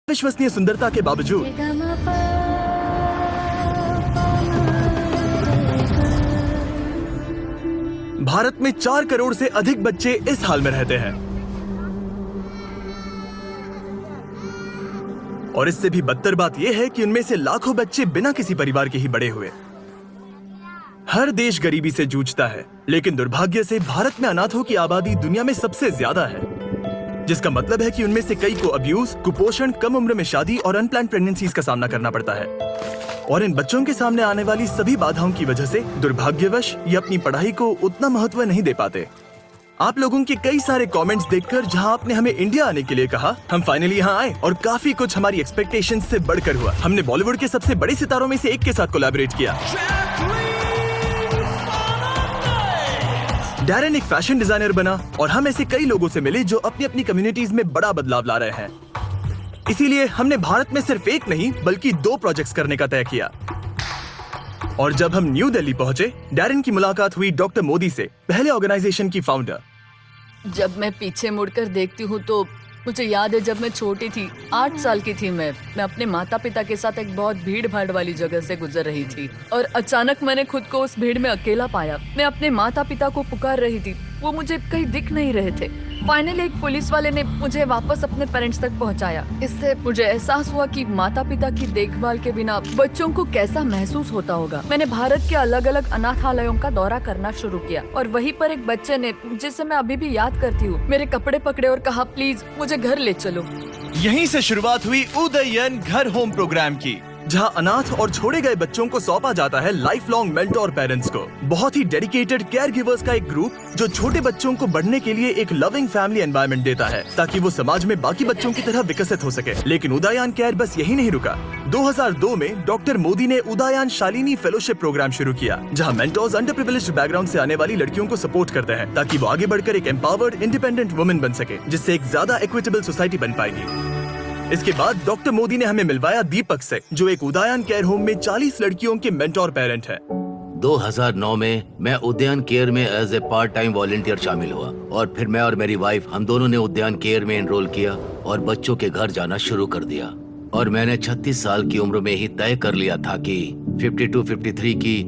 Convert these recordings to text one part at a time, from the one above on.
विश्वसनीय सुंदरता के बावजूद भारत में 4 करोड़ से अधिक बच्चे इस हाल में रहते हैं। और इससे भी बदतर बात यह है कि उनमें से लाखों बच्चे बिना किसी परिवार के ही बड़े हुए। हर देश गरीबी से जूझता है, लेकिन दुर्भाग्य से भारत में अनाथों की आबादी दुनिया में सबसे ज्यादा है, जिसका मतलब है कि उनमें से कई को अब्यूज, कुपोषण, कम उम्र में शादी और अनप्लान्ड प्रेगनेंसीज का सामना करना पड़ता है। और इन बच्चों के सामने आने वाली सभी बाधाओं की वजह से दुर्भाग्यवश ये अपनी पढ़ाई को उतना महत्व नहीं दे पाते। आप लोगों के कई सारे कमेंट्स देखकर जहां आपने हमें इंडिया आने के लिए कहा, हम फाइनली यहां आए और काफी कुछ हमारी एक्सपेक्टेशंस से बढ़कर हुआ। हमने बॉलीवुड के सबसे बड़े सितारों में से एक के साथ कोलैबोरेट किया। डैरेन एक फैशन डिजाइनर बना और हम ऐसे कई लोगों से मिले जो अपनी अपनी कम्युनिटीज में बड़ा बदलाव ला रहे हैं। इसीलिए हमने भारत में सिर्फ एक नहीं बल्कि 2 प्रोजेक्ट्स करने का तय किया। और जब हम न्यू दिल्ली पहुंचे, डैरेन की मुलाकात हुई डॉक्टर मोदी से, पहले ऑर्गेनाइजेशन की फाउंडर। जब मैं पीछे मुड़कर देखती हूँ तो मुझे याद है जब मैं छोटी थी, 8 साल की थी मैं अपने माता पिता के साथ एक बहुत भीड़ भाड़ वाली जगह से गुजर रही थी और अचानक मैंने खुद को उस भीड़ में अकेला पाया। मैं अपने माता पिता को पुकार रही थी, वो मुझे कहीं दिख नहीं रहे थे। फाइनली एक पुलिस वाले ने मुझे वापस अपने पेरेंट्स तक पहुंचाया। इससे मुझे एहसास हुआ कि माता पिता की देखभाल के बिना बच्चों को कैसा महसूस होता होगा। मैंने भारत के अलग अलग अनाथालयों का दौरा करना शुरू किया और वहीं पर एक बच्चे ने, जिसे मैं अभी भी याद करती हूँ, मेरे कपड़े पकड़े और कहा, प्लीज मुझे घर ले चलो। यहीं से शुरुआत हुई उदयन घर होम प्रोग्राम की, जहां अनाथ और छोड़े गए बच्चों को सौंपा जाता है लाइफ लॉन्ग मेंटोर पेरेंट्स को। बहुत ही डेडिकेटेड केयर गिवर्स का एक ग्रुप जो छोटे बच्चों को बढ़ने के लिए एक लविंग फैमिली एनवायरनमेंट देता है ताकि वो समाज में बाकी बच्चों की तरह विकसित हो सके। लेकिन उदयान केयर बस यही नहीं रुका। 2002 में डॉक्टर मोदी ने उदयान शालिनी फेलोशिप प्रोग्राम शुरू किया, जहाँ मेंटोर्स अंडर प्रिविलेज्ड बैकग्राउंड से आने वाली लड़कियों को सपोर्ट करते हैं ताकि वो आगे बढ़कर एक एम्पावर्ड इंडिपेंडेंट वुमेन बन सके, जिससे एक ज्यादा इक्विटेबल सोसाइटी बन पाएगी। इसके बाद डॉक्टर मोदी ने हमें मिलवाया दीपक से, जो एक उदयान केयर होम में 40 लड़कियों के मेंटोर पेरेंट है। 2009 में मैं उद्यान केयर में as a part time volunteer शामिल हुआ और फिर मैं और मेरी वाइफ, हम दोनों ने उद्यान केयर में एनरोल किया और बच्चों के घर जाना शुरू कर दिया। और मैंने 36 साल की उम्र में ही तय कर लिया था कि 52-53 की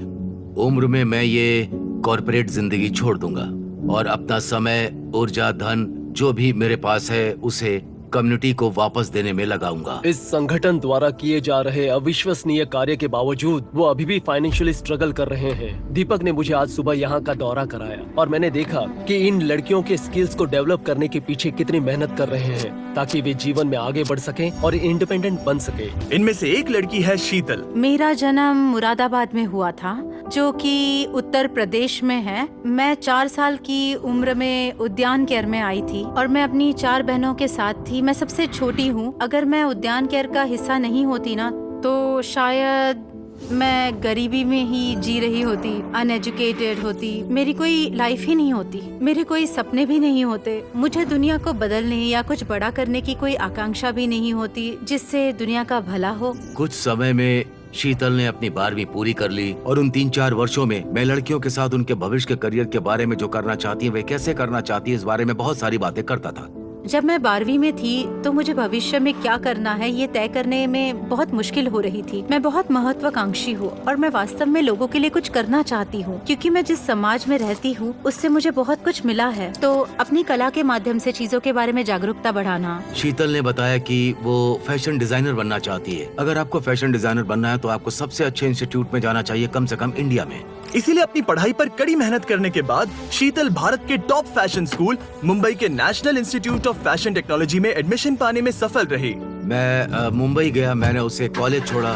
उम्र में मैं ये कॉर्पोरेट जिंदगी छोड़ दूंगा और अपना समय, ऊर्जा, धन जो भी मेरे पास है उसे कम्युनिटी को वापस देने में लगाऊंगा। इस संगठन द्वारा किए जा रहे अविश्वसनीय कार्य के बावजूद वो अभी भी फाइनेंशियली स्ट्रगल कर रहे हैं। दीपक ने मुझे आज सुबह यहाँ का दौरा कराया और मैंने देखा कि इन लड़कियों के स्किल्स को डेवलप करने के पीछे कितनी मेहनत कर रहे हैं ताकि वे जीवन में आगे बढ़ सकें और इंडिपेंडेंट बन सके। इनमें से एक लड़की है शीतल। मेरा जन्म मुरादाबाद में हुआ था, जो कि उत्तर प्रदेश में है। मैं 4 साल की उम्र में उद्यान केयर में आई थी और मैं अपनी 4 बहनों के साथ थी। मैं सबसे छोटी हूँ। अगर मैं उद्यान केयर का हिस्सा नहीं होती ना तो शायद मैं गरीबी में ही जी रही होती, अनएजुकेटेड होती, मेरी कोई लाइफ ही नहीं होती, मेरे कोई सपने भी नहीं होते, मुझे दुनिया को बदलने या कुछ बड़ा करने की कोई आकांक्षा भी नहीं होती जिससे दुनिया का भला हो। कुछ समय में शीतल ने अपनी 12वीं पूरी कर ली और उन 3-4 वर्षों में मैं लड़कियों के साथ उनके भविष्य के करियर के बारे में जो करना चाहती है, वे कैसे करना चाहती है, इस बारे में बहुत सारी बातें करता था। जब मैं 12वीं में थी तो मुझे भविष्य में क्या करना है ये तय करने में बहुत मुश्किल हो रही थी। मैं बहुत महत्वाकांक्षी हूँ और मैं वास्तव में लोगों के लिए कुछ करना चाहती हूँ, क्योंकि मैं जिस समाज में रहती हूँ उससे मुझे बहुत कुछ मिला है। तो अपनी कला के माध्यम से चीजों के बारे में जागरूकता बढ़ाना। शीतल ने बताया कि वो फैशन डिजाइनर बनना चाहती है। अगर आपको फैशन डिजाइनर बनना है तो आपको सबसे अच्छे इंस्टीट्यूट में जाना चाहिए, कम से कम इंडिया में। इसीलिए अपनी पढ़ाई पर कड़ी मेहनत करने के बाद शीतल भारत के टॉप फैशन स्कूल मुंबई के national institute of fashion technology में एडमिशन पाने में सफल रही। मैं मुंबई गया, मैंने उसे कॉलेज छोड़ा।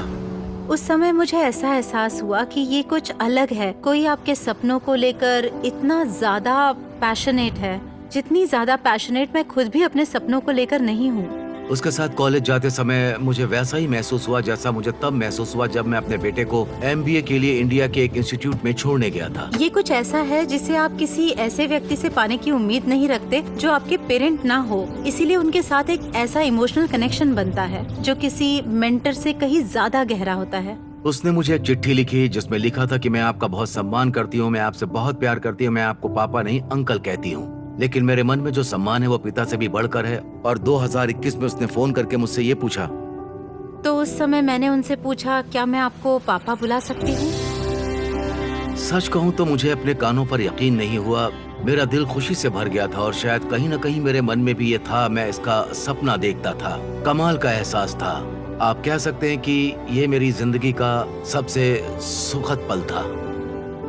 उस समय मुझे ऐसा एहसास हुआ कि ये कुछ अलग है। कोई आपके सपनों को लेकर इतना ज्यादा पैशनेट है जितनी ज्यादा पैशनेट मैं खुद भी अपने सपनों को लेकर नहीं हूँ। उसके साथ कॉलेज जाते समय मुझे वैसा ही महसूस हुआ जैसा मुझे तब महसूस हुआ जब मैं अपने बेटे को MBA के लिए इंडिया के एक इंस्टीट्यूट में छोड़ने गया था। ये कुछ ऐसा है जिसे आप किसी ऐसे व्यक्ति से पाने की उम्मीद नहीं रखते जो आपके पेरेंट ना हो। इसीलिए उनके साथ एक ऐसा इमोशनल कनेक्शन बनता है जो किसी मेंटर से कहीं ज्यादा गहरा होता है। उसने मुझे एक चिट्ठी लिखी जिसमें लिखा था कि मैं आपका बहुत सम्मान करती हूँ, मैं आपसे बहुत प्यार करती हूँ, मैं आपको पापा नहीं अंकल कहती हूँ। लेकिन मेरे मन में जो सम्मान है वो पिता से भी बढ़कर है। और 2021 में उसने फोन करके मुझसे ये पूछा। तो उस समय मैंने उनसे पूछा, क्या मैं आपको पापा बुला सकती हूँ? सच कहूँ तो मुझे अपने कानों पर यकीन नहीं हुआ। मेरा दिल खुशी से भर गया था और शायद कहीं न कहीं मेरे मन में भी ये था, मैं इसका सपना देखता था। कमाल का एहसास था। आप कह सकते हैं कि ये मेरी जिंदगी का सबसे सुखद पल था।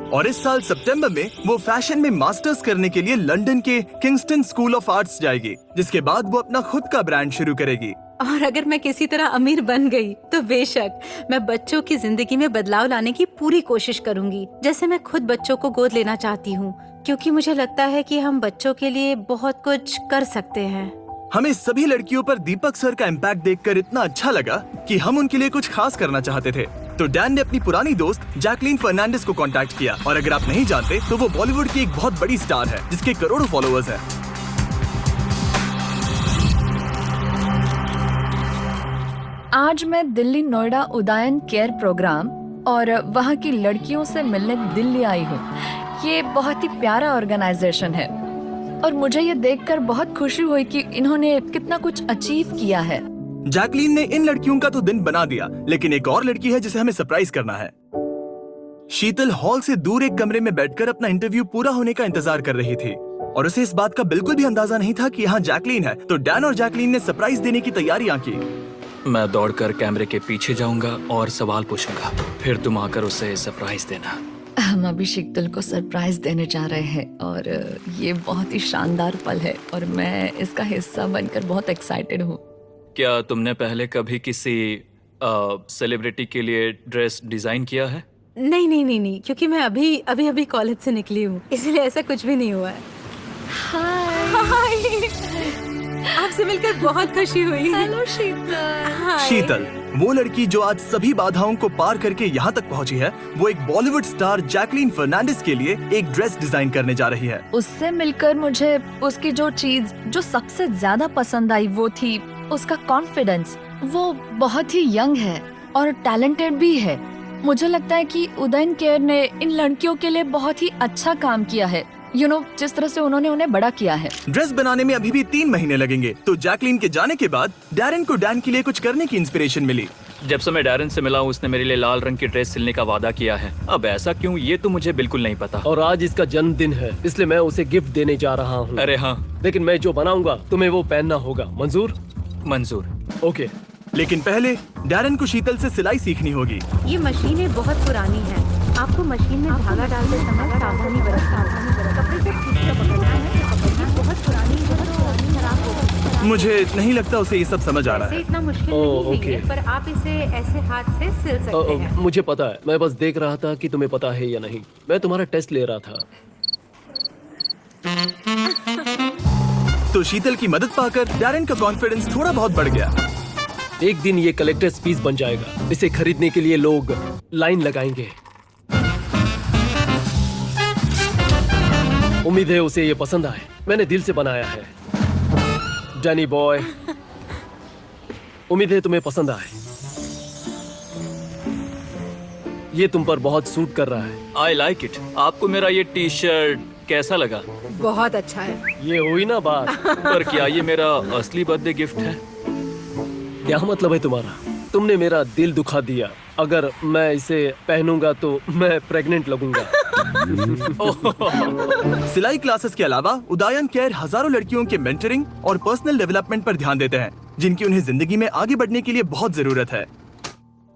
और इस साल सितंबर में वो फैशन में मास्टर्स करने के लिए लंदन के किंगस्टन स्कूल ऑफ आर्ट्स जाएगी, जिसके बाद वो अपना खुद का ब्रांड शुरू करेगी। और अगर मैं किसी तरह अमीर बन गई तो बेशक मैं बच्चों की जिंदगी में बदलाव लाने की पूरी कोशिश करूंगी, जैसे मैं खुद बच्चों को गोद लेना चाहती हूँ, क्योंकि मुझे लगता है कि हम बच्चों के लिए बहुत कुछ कर सकते हैं। हमें सभी लड़कियों पर दीपक सर का इम्पैक्ट देखकर इतना अच्छा लगा कि हम उनके लिए कुछ खास करना चाहते थे। तो डैन ने अपनी पुरानी दोस्त जैकलीन फर्नांडिस को कांटेक्ट किया। और अगर आप नहीं जानते तो वो बॉलीवुड की एक बहुत बड़ी स्टार है जिसके करोड़ों फॉलोअर्स हैं। आज मैं दिल्ली नोएडा उदयन केयर प्रोग्राम और वहाँ की लड़कियों से मिलने दिल्ली आई हूँ। ये बहुत ही प्यारा ऑर्गेनाइजेशन है और मुझे ये देखकर बहुत खुशी हुई कि इन्होंने कितना कुछ अचीव किया है। जैकलीन ने इन लड़कियों का तो दिन बना दिया, लेकिन एक और लड़की है जिसे हमें सरप्राइज करना है। शीतल हॉल से दूर एक कमरे में बैठकर अपना इंटरव्यू पूरा होने का इंतजार कर रही थी और उसे इस बात का बिल्कुल भी अंदाजा नहीं था कि यहाँ जैकलीन है। तो डैन और जैकलीन ने सरप्राइज देने की तैयारियां की। मैं दौड़कर कैमरे के पीछे जाऊंगा और सवाल पूछूंगा, फिर तुम आकर उसे सरप्राइज देना। हम अभी शीतल को सरप्राइज देने जा रहे हैं और ये बहुत ही शानदार पल है और मैं इसका हिस्सा बनकर बहुत एक्साइटेड हूँ। क्या तुमने पहले कभी किसी सेलिब्रिटी के लिए ड्रेस डिजाइन किया है? नहीं, क्योंकि मैं अभी कॉलेज से निकली हूँ, इसलिए ऐसा कुछ भी नहीं हुआ है। हाय, आपसे मिलकर बहुत खुशी हुई। हेलो शीतल। शीतल, वो लड़की जो आज सभी बाधाओं को पार करके यहाँ तक पहुँची है, वो एक बॉलीवुड स्टार जैकलीन फर्नांडिस के लिए एक ड्रेस डिजाइन करने जा रही है। उससे मिलकर मुझे उसकी जो चीज जो सबसे ज्यादा पसंद आई वो थी उसका कॉन्फिडेंस। वो बहुत ही यंग है और टैलेंटेड भी है। मुझे लगता है कि उदयन केयर ने इन लड़कियों के लिए बहुत ही अच्छा काम किया है। जिस तरह से उन्होंने उन्हें बड़ा किया है। ड्रेस बनाने में अभी भी 3 महीने लगेंगे। तो जैकलीन के जाने के बाद डैरन को डैन के लिए कुछ करने की इंस्पिरेशन मिली। जब से मैं डैरन से मिला हूँ उसने मेरे लिए लाल रंग की ड्रेस सिलने का वादा किया है। अब ऐसा क्यों, ये तो मुझे बिल्कुल नहीं पता। और आज इसका जन्मदिन है, इसलिए मैं उसे गिफ्ट देने जा रहा हूँ। अरे हाँ, लेकिन मैं जो बनाऊंगा तुम्हें वो पहनना होगा। मंजूर? मंजूर। ओके। लेकिन पहले डैरन को शीतल से सिलाई सीखनी होगी। ये मशीनें बहुत पुरानी है। आपको मशीन में धागा डालते समय सावधानी बरतना। कपड़े को ठीक से पकड़ना है। बहुत पुरानी है, खराब हो। मुझे नहीं लगता उसे ये सब समझ आ रहा है। इतना मुश्किल नहीं है, पर आप इसे ऐसे हाथ से सिल सकते हैं। मुझे पता है, मैं बस देख रहा था कि तुम्हें पता है या नहीं। मैं तुम्हारा टेस्ट ले रहा था। तो शीतल की मदद पाकर डैरन का कॉन्फिडेंस थोड़ा बहुत बढ़ गया। एक दिन ये कलेक्टर्स पीस बन जाएगा। इसे खरीदने के लिए लोग लाइन लगाएंगे। उम्मीद है उसे ये पसंद आए। मैंने दिल से बनाया है। डैनी बॉय, उम्मीद है तुम्हें पसंद आए। ये तुम पर बहुत सूट कर रहा है। I like it. आपको मेरा ये टी शर्ट कैसा लगा? बहुत अच्छा है। ये हुई ना बात। पर क्या ये मेरा असली बर्थडे गिफ्ट है? क्या मतलब है तुम्हारा? तुमने मेरा दिल दुखा दिया। अगर मैं इसे पहनूंगा तो मैं प्रेग्नेंट लगूंगा। सिलाई क्लासेस के अलावा उदयन केयर हजारों लड़कियों के मेंटरिंग और पर्सनल डेवलपमेंट पर ध्यान देते हैं, जिनकी उन्हें जिंदगी में आगे बढ़ने के लिए बहुत जरूरत है।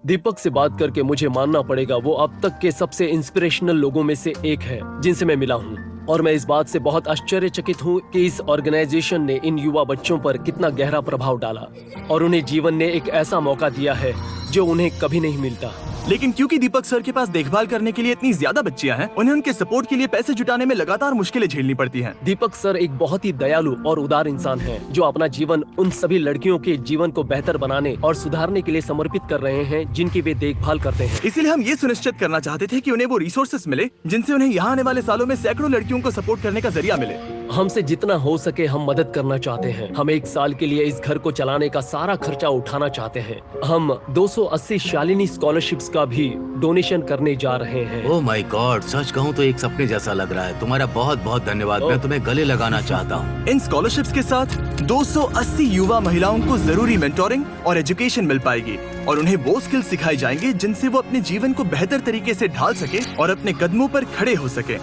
दीपक से बात करके मुझे मानना पड़ेगा, वो अब तक के सबसे इंस्पिरेशनल लोगों में से एक है जिनसे मैं मिला हूँ। और मैं इस बात से बहुत आश्चर्यचकित हूँ कि इस ऑर्गेनाइजेशन ने इन युवा बच्चों पर कितना गहरा प्रभाव डाला और उन्हें जीवन ने एक ऐसा मौका दिया है जो उन्हें कभी नहीं मिलता। लेकिन क्योंकि दीपक सर के पास देखभाल करने के लिए इतनी ज्यादा बच्चियां हैं, उन्हें उनके सपोर्ट के लिए पैसे जुटाने में लगातार मुश्किलें झेलनी पड़ती हैं। दीपक सर एक बहुत ही दयालु और उदार इंसान हैं, जो अपना जीवन उन सभी लड़कियों के जीवन को बेहतर बनाने और सुधारने के लिए समर्पित कर रहे हैं जिनकी वे देखभाल करते हैं। इसीलिए हम ये सुनिश्चित करना चाहते थे कि उन्हें वो रिसोर्सेस मिले जिनसे उन्हें यहाँ आने वाले सालों में सैकड़ों लड़कियों को सपोर्ट करने का जरिया मिले। हमसे जितना हो सके हम मदद करना चाहते हैं। हम 1 साल के लिए इस घर को चलाने का सारा खर्चा उठाना चाहते हैं। हम 280 शालिनी स्कॉलरशिप्स का भी डोनेशन करने जा रहे हैं। ओह माय गॉड, सच कहूँ तो एक सपने जैसा लग रहा है। तुम्हारा बहुत बहुत धन्यवाद। मैं तुम्हें गले लगाना चाहता हूँ। इन स्कॉलरशिप्स के साथ 280 युवा महिलाओं को जरूरी मेंटोरिंग और एजुकेशन मिल पाएगी और उन्हें वो स्किल सिखाए जाएंगे जिनसे वो अपने जीवन को बेहतर तरीके से ढाल सके और अपने कदमों पर खड़े हो सके।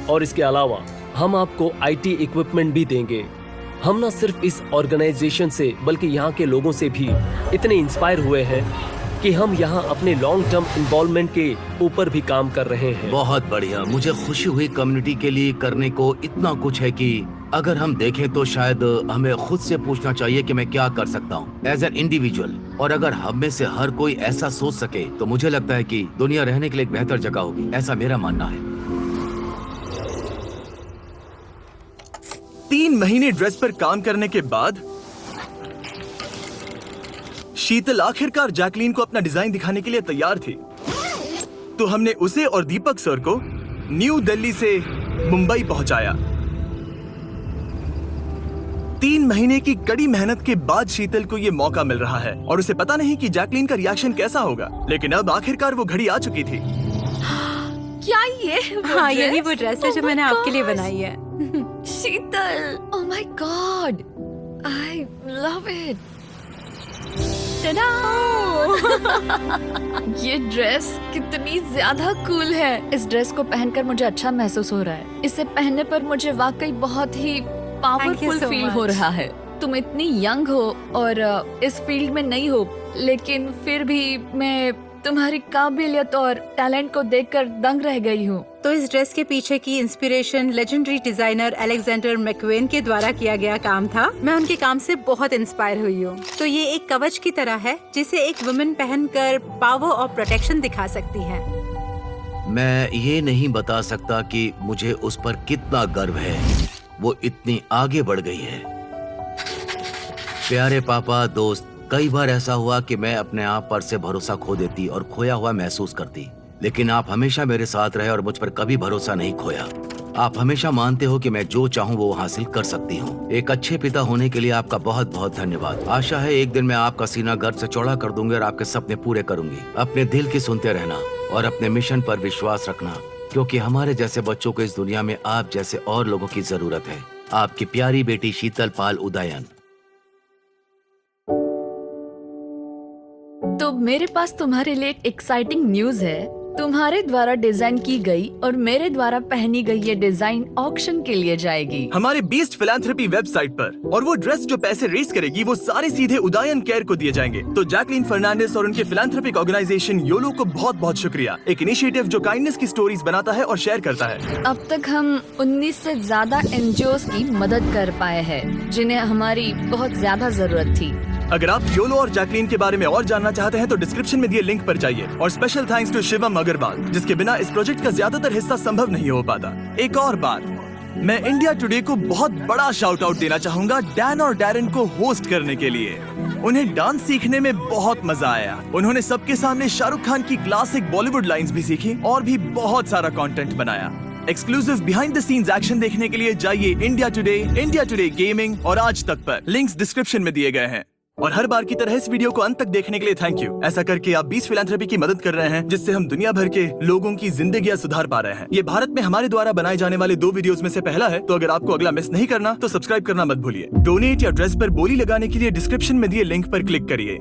और इसके अलावा हम आपको IT इक्विपमेंट भी देंगे। हम न सिर्फ इस ऑर्गेनाइजेशन से बल्कि यहाँ के लोगों से भी इतने इंस्पायर हुए हैं कि हम यहाँ अपने लॉन्ग टर्म इन्वॉल्वमेंट के ऊपर भी काम कर रहे हैं। बहुत बढ़िया, मुझे खुशी हुई। कम्युनिटी के लिए करने को इतना कुछ है कि अगर हम देखें तो शायद हमें खुद से पूछना चाहिए कि मैं क्या कर सकता हूँ एज एन इंडिविजुअल। और अगर हम में से हर कोई ऐसा सोच सके तो मुझे लगता है कि दुनिया रहने के लिए एक बेहतर जगह होगी। ऐसा मेरा मानना है। 3 महीने ड्रेस पर काम करने के बाद शीतल आखिरकार जैकलीन को अपना डिजाइन दिखाने के लिए तैयार थी। तो हमने उसे और दीपक सर को न्यू दिल्ली से मुंबई पहुंचाया। 3 महीने की कड़ी मेहनत के बाद शीतल को ये मौका मिल रहा है और उसे पता नहीं कि जैकलीन का रिएक्शन कैसा होगा, लेकिन अब आखिरकार वो घड़ी आ चुकी थी। क्या ये हाँ, यही वो ड्रेस है जो मैंने आपके लिए बनाई है। Sheetal, oh my god, I love it. ये ड्रेस कितनी ज्यादा कूल है। इस ड्रेस को पहनकर मुझे अच्छा महसूस हो रहा है। इसे पहनने पर मुझे वाकई बहुत ही पावरफुल so फील हो much. रहा है। तुम इतनी यंग हो और इस फील्ड में नहीं हो, लेकिन फिर भी मैं तुम्हारी काबिलियत और टैलेंट को देखकर दंग रह गई हूँ। तो इस ड्रेस के पीछे की inspiration legendary designer Alexander Macwan के द्वारा किया गया काम था। मैं उनके काम से बहुत इंस्पायर हुई हूँ। तो ये एक कवच की तरह है जिसे एक वुमेन पहनकर पावर और प्रोटेक्शन दिखा सकती है। मैं ये नहीं बता सकता कि मुझे उस पर कितना गर्व है। वो इतनी आगे बढ़ गई है। प्यारे पापा, दोस्त, कई बार ऐसा हुआ कि मैं अपने आप पर से भरोसा खो देती और खोया हुआ महसूस करती, लेकिन आप हमेशा मेरे साथ रहे और मुझ पर कभी भरोसा नहीं खोया। आप हमेशा मानते हो कि मैं जो चाहूँ वो हासिल कर सकती हूँ। एक अच्छे पिता होने के लिए आपका बहुत बहुत धन्यवाद। आशा है एक दिन मैं आपका सीना गर्व से चौड़ा कर दूंगी और आपके सपने पूरे करूंगी। अपने दिल की सुनते रहना और अपने मिशन पर विश्वास रखना, क्योंकि हमारे जैसे बच्चों को इस दुनिया में आप जैसे और लोगों की जरूरत है। आपकी प्यारी बेटी शीतल पाल उदयन। तो मेरे पास तुम्हारे लिए एक एक्साइटिंग न्यूज है। तुम्हारे द्वारा डिजाइन की गई और मेरे द्वारा पहनी गई ये डिजाइन ऑक्शन के लिए जाएगी हमारे बीस्ट फिलैंथ्रोपी वेबसाइट पर, और वो ड्रेस जो पैसे रेस करेगी वो सारे सीधे उदयन केयर को दिए जाएंगे। तो जैकलीन फर्नांडिस और उनके फिलैंथ्रोपिक ऑर्गेनाइजेशन योलो को बहुत बहुत शुक्रिया। एक इनिशिएटिव जो काइंडनेस की स्टोरीज बनाता है और शेयर करता है। अब तक हम 19 से ज्यादा NGOs की मदद कर पाए हैं जिन्हें हमारी बहुत ज्यादा जरूरत थी। अगर आप योलो और जैकलीन के बारे में और जानना चाहते हैं तो डिस्क्रिप्शन में दिए लिंक पर जाइए। और special thanks to Shivam Agarwal, जिसके बिना इस प्रोजेक्ट का ज्यादातर हिस्सा संभव नहीं हो पाता। एक और बात, मैं इंडिया टुडे को बहुत बड़ा शाउट आउट देना चाहूंगा डैन और डैरन को होस्ट करने के लिए। उन्हें डांस सीखने में बहुत मजा आया। उन्होंने सबके सामने शाहरुख खान की क्लासिक बॉलीवुड लाइंस भी सीखी और भी बहुत सारा कंटेंट बनाया। Exclusive behind the scenes action देखने के लिए जाइए इंडिया टुडे गेमिंग और आज तक पर। लिंक्स डिस्क्रिप्शन में दिए गए हैं। और हर बार की तरह इस वीडियो को अंत तक देखने के लिए थैंक यू। ऐसा करके आप 20 फिलैंथ्रोपी की मदद कर रहे हैं, जिससे हम दुनिया भर के लोगों की जिंदगियां सुधार पा रहे हैं। ये भारत में हमारे द्वारा बनाए जाने वाले 2 वीडियोस में से पहला है, तो अगर आपको अगला मिस नहीं करना तो सब्सक्राइब करना मत भूलिए। डोनेट या ड्रेस पर बोली लगाने के लिए डिस्क्रिप्शन में दिए लिंक पर क्लिक करिए।